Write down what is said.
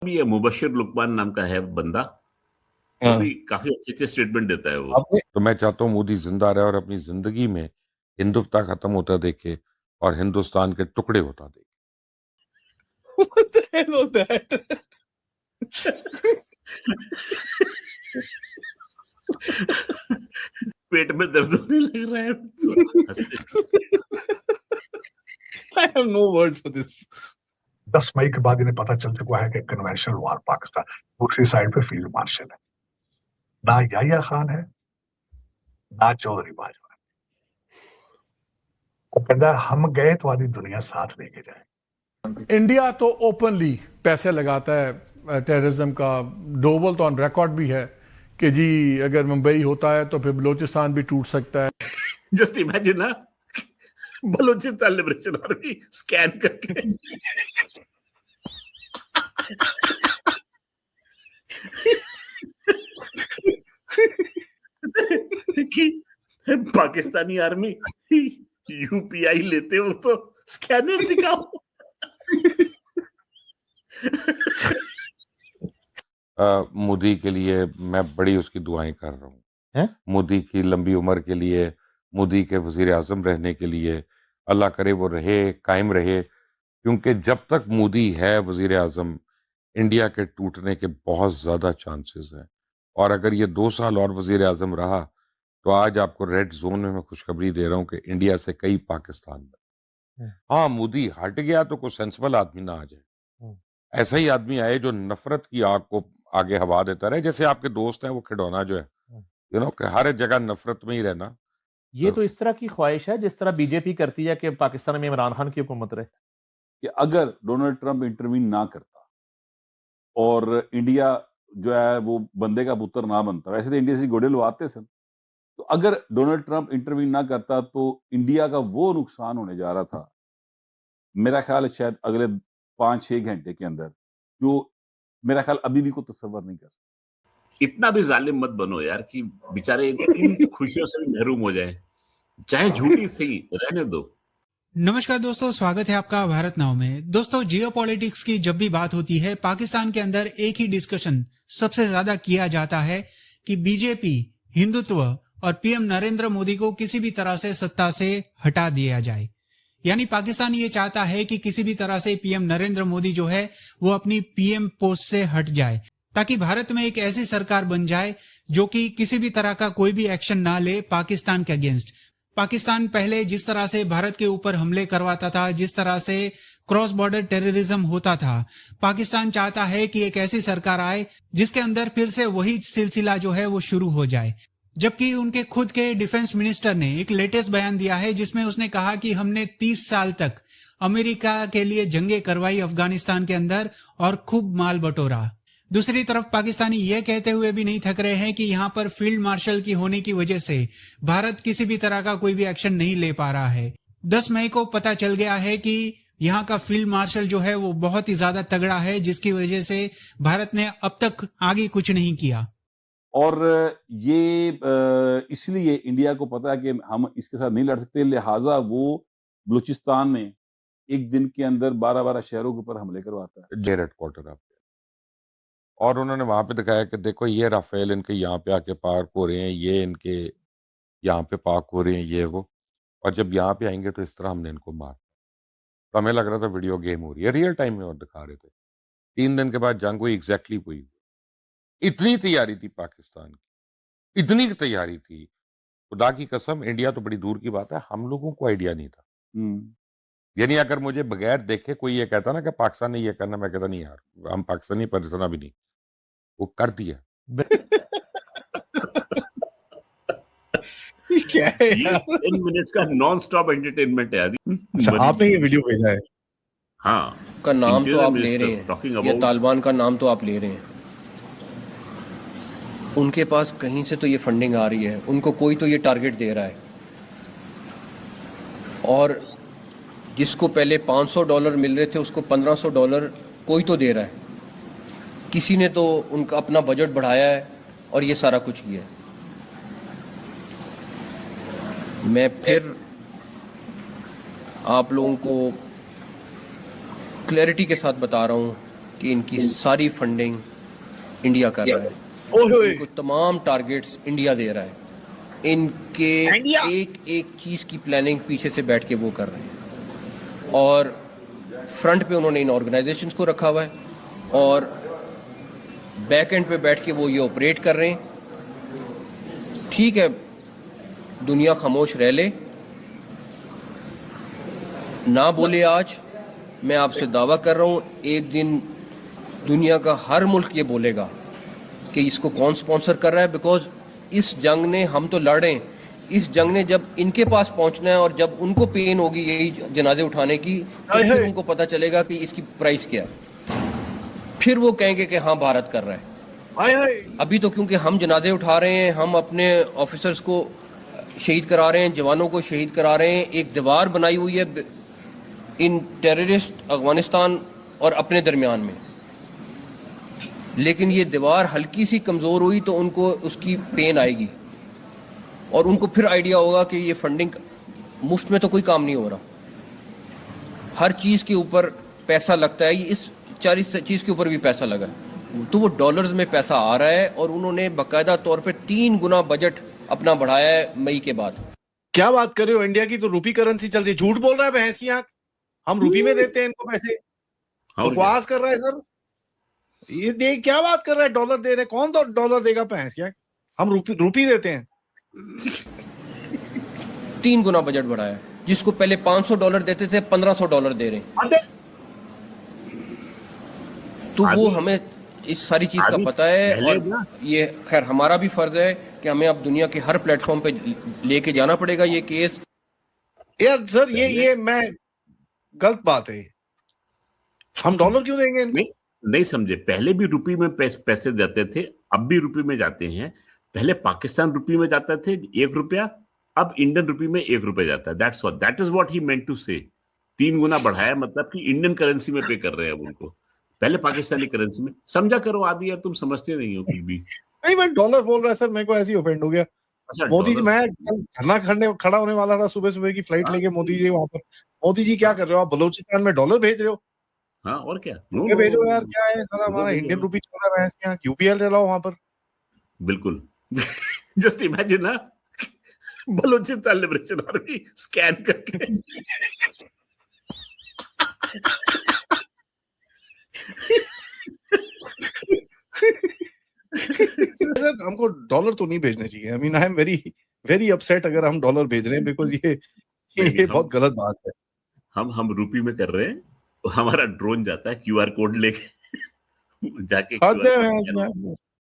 भी ये मुबशिर लुकमान नाम का है बंदा, वो हाँ। भी काफ़ी अच्छे-अच्छे स्टेटमेंट देता है वो। आपने तो मैं चाहता हूँ मोदी ज़िंदा रहे और अपनी ज़िंदगी में हिंदुत्व खत्म होता देखे और हिंदुस्तान के टुकड़े होता देखे। What the hell was that? पेट में दर्द होने लग रहा है हँसते। I have no words for this. 10 मई के बाद इन्हें पता चल चुका है कि कन्वेंशनल वार पाकिस्तान दूसरी साइड पे फील्ड मार्शल है, ना याहिया खान है ना चौधरी बाजवा है। वो कहता है हम गए तो आधी दुनिया साथ लेके जाए। इंडिया तो ओपनली पैसे लगाता है टेररिज्म का। डोवल तो ऑन रिकॉर्ड भी है कि जी अगर मुंबई होता है तो फिर बलोचिस्तान भी टूट सकता है। जस्ट इमेजिन ना, बलूचिस्तान लिबरेशन आर्मी स्कैन करके कि पाकिस्तानी आर्मी यूपीआई लेते हो तो स्कैनर दिखाओ। मोदी के लिए मैं बड़ी उसकी दुआएं कर रहा हूँ। मोदी की लंबी उम्र के लिए, मोदी के वजीर आजम रहने के लिए, अल्लाह करे वो रहे, कायम रहे, क्योंकि जब तक मोदी है वजीर आजम, इंडिया के टूटने के बहुत ज़्यादा चांसेस हैं। और अगर ये 2 साल और वजीर आजम रहा तो आज आपको रेड जोन में मैं खुशखबरी दे रहा हूँ कि इंडिया से कई पाकिस्तान में। हाँ, मोदी हट गया तो कोई सेंसिबल आदमी ना आ जाए, ऐसा ही आदमी आए जो नफरत की आग को आगे हवा देता रहे। जैसे आपके दोस्त हैं वो खिलौना जो है, हर जगह नफरत में ही रहना। ये तो इस तरह की ख्वाहिश है जिस तरह बीजेपी करती है कि पाकिस्तान में इमरान खान की हुकूमत रहे। कि अगर डोनाल्ड ट्रंप इंटरवीन ना करता और इंडिया जो है वो बंदे का पुत्र ना बनता, वैसे तो इंडिया से घोड़े लुआते सन, तो अगर डोनाल्ड ट्रंप इंटरवीन ना करता तो इंडिया का वो नुकसान होने जा रहा था, मेरा ख्याल है शायद अगले 5-6 घंटे के अंदर, जो मेरा ख्याल अभी भी कोई तसव्वुर नहीं कर सकता। इतना भी जालिम मत बनो यार कि बेचारे इन खुशियों से भी महरूम हो जाएं, चाहे झूठी सही रहने दो। नमस्कार दोस्तों, स्वागत है आपका भारत नाउ में। दोस्तों, जियोपॉलिटिक्स की जब भी बात होती है, पाकिस्तान के अंदर एक ही डिस्कशन सबसे ज्यादा किया जाता है कि बीजेपी, हिंदुत्व और पीएम नरेंद्र मोदी को किसी भी तरह से सत्ता से हटा दिया जाए। यानी पाकिस्तान ये चाहता है कि किसी भी तरह से पीएम नरेंद्र मोदी जो है वो अपनी पीएम पोस्ट से हट जाए, ताकि भारत में एक ऐसी सरकार बन जाए जो कि किसी भी तरह का कोई भी एक्शन ना ले पाकिस्तान के अगेंस्ट। पाकिस्तान पहले जिस तरह से भारत के ऊपर हमले करवाता था, जिस तरह से क्रॉस बॉर्डर टेररिज्म होता था, पाकिस्तान चाहता है कि एक ऐसी सरकार आए जिसके अंदर फिर से वही सिलसिला जो है वो शुरू हो जाए। जबकि उनके खुद के डिफेंस मिनिस्टर ने एक लेटेस्ट बयान दिया है जिसमें उसने कहा कि हमने 30 साल तक अमेरिका के लिए जंगें करवाई अफगानिस्तान के अंदर और खूब माल बटोरा। दूसरी तरफ पाकिस्तानी यह कहते हुए भी नहीं थक रहे हैं कि यहाँ पर फील्ड मार्शल की होने की वजह से भारत किसी भी तरह का कोई भी एक्शन नहीं ले पा रहा है। 10 मई को पता चल गया है कि यहाँ का फील्ड मार्शल जो है वो बहुत ही ज्यादा तगड़ा है, जिसकी वजह से भारत ने अब तक आगे कुछ नहीं किया। और ये इसलिए इंडिया को पता है कि हम इसके साथ नहीं लड़ सकते, लिहाजा वो बलूचिस्तान में एक दिन के अंदर 12-12 शहरों के ऊपर हमले करवाता है। जे हेडक्वार्टर आप, और उन्होंने वहां पे दिखाया कि देखो ये राफेल इनके यहाँ पे आके पार्क हो रहे हैं, ये इनके यहाँ पे पार्क हो रहे हैं, ये वो, और जब यहाँ पे आएंगे तो इस तरह हमने इनको मार। तो हमें लग रहा था वीडियो गेम हो रही है, रियल टाइम में और दिखा रहे थे। 3 दिन के बाद जंग हुई, एग्जैक्टली हुई। इतनी तैयारी थी पाकिस्तान की, इतनी तैयारी थी, खुदा की कसम, इंडिया तो बड़ी दूर की बात है, हम लोगों को आइडिया नहीं था। यानी अगर मुझे बगैर देखे कोई ये कहता ना कि पाकिस्तान ने ये करना, मैं कहता नहीं यार, हम पाकिस्तानी पर इतना भी नहीं, वो कर दिया। क्या है ये 10 मिनट्स का नॉन स्टॉप एंटरटेनमेंट है आदि। अच्छा, आपने ये वीडियो भेजा है? हाँ, का नाम तो आप ले रहे हैं, ये तालिबान का नाम तो आप ले रहे हैं, उनके पास कहीं से तो ये फंडिंग आ रही है, उनको कोई तो ये टारगेट दे रहा है, और जिसको पहले $500 मिल रहे थे उसको $1500 कोई तो दे रहा है। किसी ने तो उनका अपना बजट बढ़ाया है और ये सारा कुछ किया है। मैं फिर आप लोगों को क्लैरिटी के साथ बता रहा हूँ कि इनकी सारी फंडिंग इंडिया कर रहा है, इनको तमाम टारगेट्स इंडिया दे रहा है, इनके एक एक चीज़ की प्लानिंग पीछे से बैठ के वो कर रहे हैं, और फ्रंट पे उन्होंने इन ऑर्गेनाइजेशंस को रखा हुआ है और बैक एंड पे बैठ के वो ये ऑपरेट कर रहे हैं। ठीक है, दुनिया खामोश रह ले, ना बोले आज, मैं आपसे दावा कर रहा हूँ एक दिन दुनिया का हर मुल्क ये बोलेगा कि इसको कौन स्पॉन्सर कर रहा है, बिकॉज इस जंग ने, हम तो लड़ रहे हैं, इस जंग ने जब इनके पास पहुंचना है और जब उनको पेन होगी यही जनाजे उठाने की, तो फिर उनको पता चलेगा कि इसकी प्राइस क्या है, फिर वो कहेंगे कि हाँ भारत कर रहा है। अभी तो क्योंकि हम जनाजे उठा रहे हैं, हम अपने ऑफिसर्स को शहीद करा रहे हैं, जवानों को शहीद करा रहे हैं, एक दीवार बनाई हुई है इन टेररिस्ट अफगानिस्तान और अपने दरमियान में, लेकिन ये दीवार हल्की सी कमज़ोर हुई तो उनको उसकी पेन आएगी और उनको फिर आइडिया होगा कि ये फंडिंग मुफ्त में तो कोई काम नहीं हो रहा, हर चीज़ के ऊपर पैसा लगता है, ये इस 40 चीज़ के ऊपर भी पैसा लगा है, तो वो डॉलर्स में पैसा आ रहा है और उन्होंने बाकायदा तौर पे 3 गुना बजट अपना बढ़ाया है मई के बाद। क्या बात कर रहे हो, इंडिया की तो रुपी करेंसी चल रही है, झूठ बोल रहा है भैंस की आंख, हम रुपी में देते हैं इनको पैसे, बकवास कर रहा है सर, ये देख क्या बात कर रहा है, डॉलर दे रहे, कौन तो डॉलर देगा भैंस की आंख, हम रुपी देते हैं। 3 गुना बजट बढ़ाया, जिसको पहले $500 देते थे $1500 दे रहे हैं, तो वो हमें इस सारी चीज का पता है और ये खैर हमारा भी फर्ज है कि हमें अब दुनिया के हर प्लेटफॉर्म पे लेके जाना पड़ेगा ये केस। यार सर ये मैं गलत बात है, हम डॉलर क्यों देंगे इनको? नहीं समझे, पहले भी रुपी में पैसे जाते थे, अब भी रुपी में जाते हैं, पहले पाकिस्तान रुपी में जाता थे 1 रुपया, अब इंडियन रुपी में 1 रुपया जाता है, that is what he meant to say. 3 गुना बढ़ाया मतलब कि इंडियन करेंसी में पे कर रहे हैं अब उनको, पहले पाकिस्तानी करेंसी में, समझा करो आदि, यार तुम समझते नहीं हो कुछ भी। नहीं मैं डॉलर बोल रहा है सर, मेरे को ऐसे ही ऑफेंड हो गया। अच्छा, मोदी जी, मैं धरना खड़ा होने वाला था, सुबह की फ्लाइट लेके मोदी जी वहां पर, मोदी जी क्या कर रहे हो आप, बलोचिस्तान में डॉलर भेज रहे हो? हाँ और क्या, भेजो यार, क्या है सारा हमारा इंडियन रुपी चल रहा है यहाँ, यूपीएल चलाओ वहां पर। बिल्कुल जस्ट इमेजिन ना, बलोचिस्तान लिबरेशन आर्मी स्कैन करके हमको डॉलर तो नहीं भेजने चाहिए, I mean I am very very upset अगर हम डॉलर भेज रहे हैं, बिकॉज ये बहुत गलत बात है। हम रुपी में कर रहे हैं, तो हमारा ड्रोन जाता है QR कोड लेके जाके